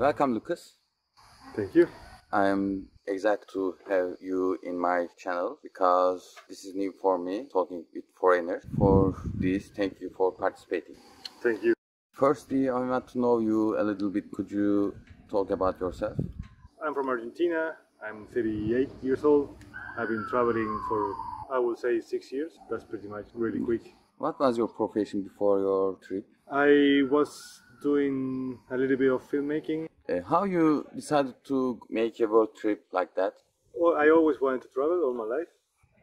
Welcome, Lucas. Thank you. I am excited to have you in my channel because this is new for me, talking with foreigners. For this, thank you for participating. Thank you. Firstly, I want to know you a little bit. Could you talk about yourself? I'm from Argentina. I'm 38 years old. I've been traveling for, I would say, 6 years. That's pretty much really quick. What was your profession before your trip? I was doing a little bit of filmmaking. How you decided to make a world trip like that? Well, I always wanted to travel all my life.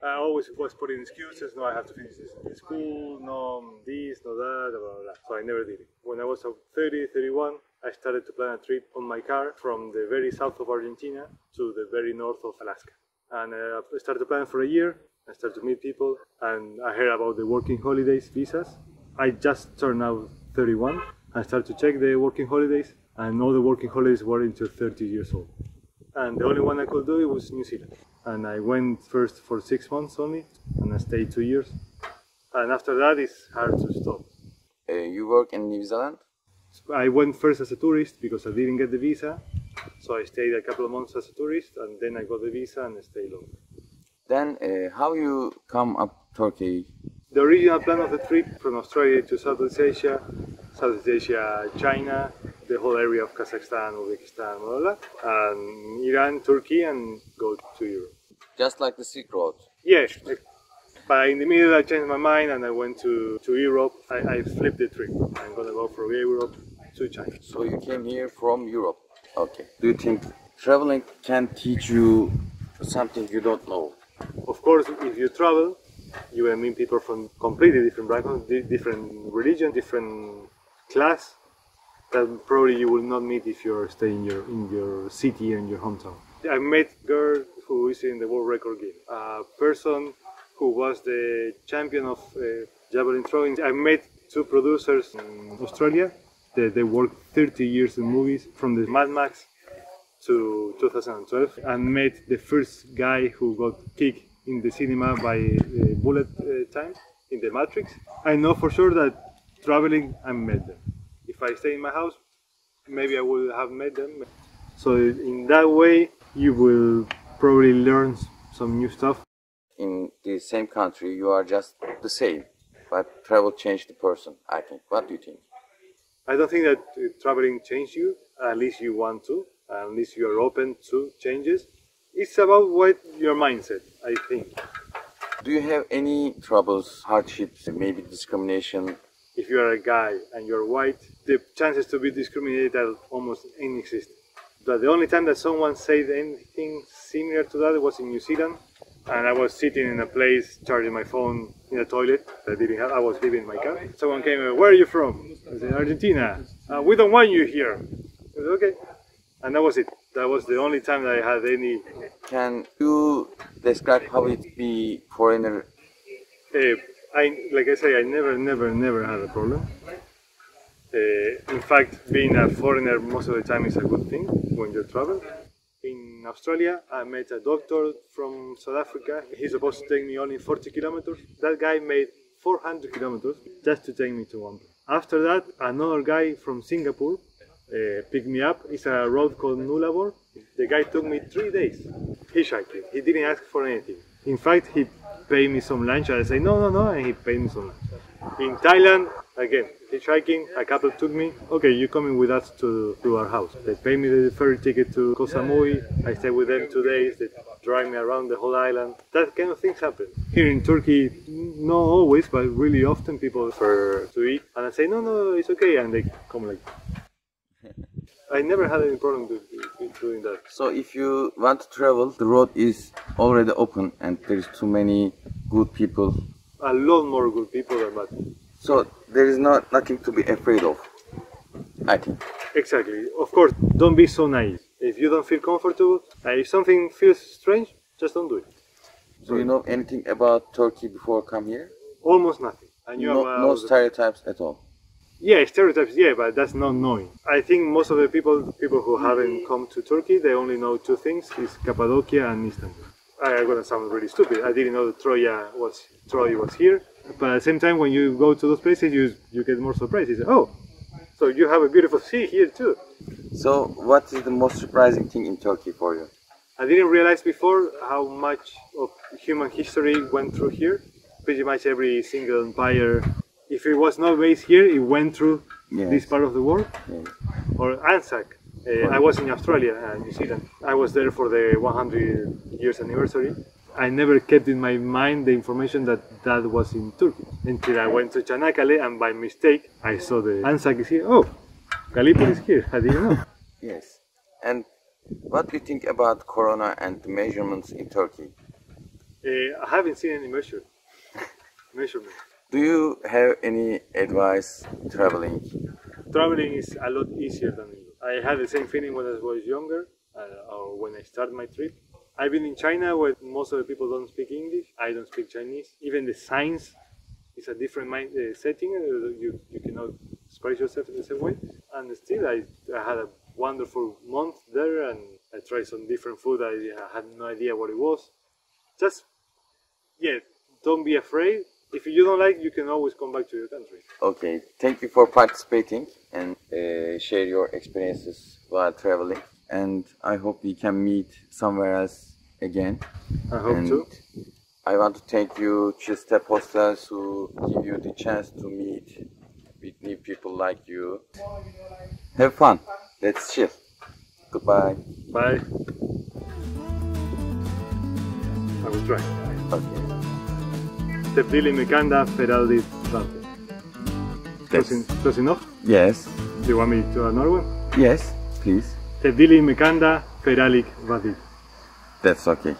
I always was putting excuses. No, I have to finish this in school. No, this, no that, blah, blah, blah. So I never did it. When I was 30, 31, I started to plan a trip on my car from the very south of Argentina to the very north of Alaska. And I started to plan for a year. I started to meet people, and I heard about the working holidays visas. I just turned out 31. I started to check the working holidays, and all the working holidays were until 30 years old. And the only one I could do it was New Zealand. And I went first for 6 months only, and I stayed 2 years. And after that, it's hard to stop. You work in New Zealand? I went first as a tourist because I didn't get the visa. So I stayed a couple of months as a tourist, and then I got the visa and I stayed longer. Then, how you come up Turkey? The original plan of the trip from Australia to Southeast Asia, China, the whole area of Kazakhstan, Uzbekistan, blah, blah, blah, and Iran, Turkey, and go to Europe. Just like the Silk Road? Yeah, but in the middle I changed my mind and I went to Europe. I flipped the trip. I'm gonna go from Europe to China. So you came here from Europe? Okay. Do you think traveling can teach you something you don't know? Of course, if you travel, you will meet people from completely different backgrounds, different religion, different class, that probably you will not meet if you're staying in your city and your hometown. I met a girl who is in the world record game, a person who was the champion of javelin throwing. I met two producers in Australia. They worked 30 years in movies, from the Mad Max to 2012, and met the first guy who got kicked in the cinema by bullet time in the Matrix. I know for sure that traveling, I met them. If I stay in my house, maybe I would have met them. So in that way, you will probably learn some new stuff. In the same country, you are just the same, but travel changed the person, I think. What do you think? I don't think that traveling changed you, at least you want to, at least you are open to changes. It's about what your mindset, I think. Do you have any troubles, hardships, maybe discrimination? If you are a guy and you're white, the chances to be discriminated are almost inexistent. But the only time that someone said anything similar to that was in New Zealand, and I was sitting in a place charging my phone in a toilet that I didn't have. I was leaving my car. Someone came, "Where are you from?" I said, "Argentina." "We don't want you here." I said, "Okay." And that was it. That was the only time that I had any. Can you describe how it be foreigner? Like I say, I never had a problem. In fact, being a foreigner most of the time is a good thing when you travel. In Australia, I met a doctor from South Africa. He's supposed to take me only 40 kilometers. That guy made 400 kilometers just to take me to one place. After that, another guy from Singapore picked me up. It's a road called Nullarbor. The guy took me 3 days hitchhiking. He didn't ask for anything. In fact, he paid me some lunch. I said, no, and he paid me some lunch. In Thailand, again, hitchhiking, a couple took me. "Okay, you're coming with us to our house." They paid me the ferry ticket to Koh Samui. I stayed with them 2 days. They drive me around the whole island. That kind of things happen. Here in Turkey, not always, but really often people prefer to eat. And I say, no, it's okay. And they come like... I never had any problem doing that. So if you want to travel, the road is already open and there is too many good people. A lot more good people than bad people. So there is nothing to be afraid of, I think. Exactly. Of course, don't be so naive. If you don't feel comfortable, if something feels strange, just don't do it. Do you know anything about Turkey before come here? Almost nothing. I knew no stereotypes at all? Yeah, stereotypes, yeah, but that's not knowing. I think most of the people who haven't come to Turkey, they only know two things, is Cappadocia and Istanbul. I'm gonna sound really stupid. I didn't know that Troy was here. But at the same time, when you go to those places, you get more surprised. You say, "Oh, so you have a beautiful sea here too." So, what is the most surprising thing in Turkey for you? I didn't realize before how much of human history went through here. Pretty much every single empire, if it was not based here, it went through this part of the world. Yes. Or Anzac. I was in Australia and New Zealand. I was there for the 100 years anniversary. I never kept in my mind the information that that was in Turkey until I went to Çanakkale and by mistake I saw the Anzac is here. Oh, Gallipoli is here. I didn't know. Yes. And what do you think about Corona and the measurements in Turkey? I haven't seen any measurement. Do you have any advice traveling? Traveling is a lot easier than English. I had the same feeling when I was younger or when I started my trip. I've been in China where most of the people don't speak English. I don't speak Chinese. Even the signs is a different setting. You cannot express yourself in the same way. And still, I had a wonderful month there and I tried some different food. I had no idea what it was. Just, don't be afraid. If you don't like, you can always come back to your country. Okay, thank you for participating and share your experiences while traveling. And I hope we can meet somewhere else again. I hope so. I want to thank you, Chiste Posters, who give you the chance to meet with new people like you. Have fun. Let's chill. Goodbye. Bye. I will try. Okay. Tebdili Mekanda Feraldi Dante. Close enough? Yes. Do you want me to another one? Yes, please. Tebdili Mekanda Feralik Vadid. That's okay.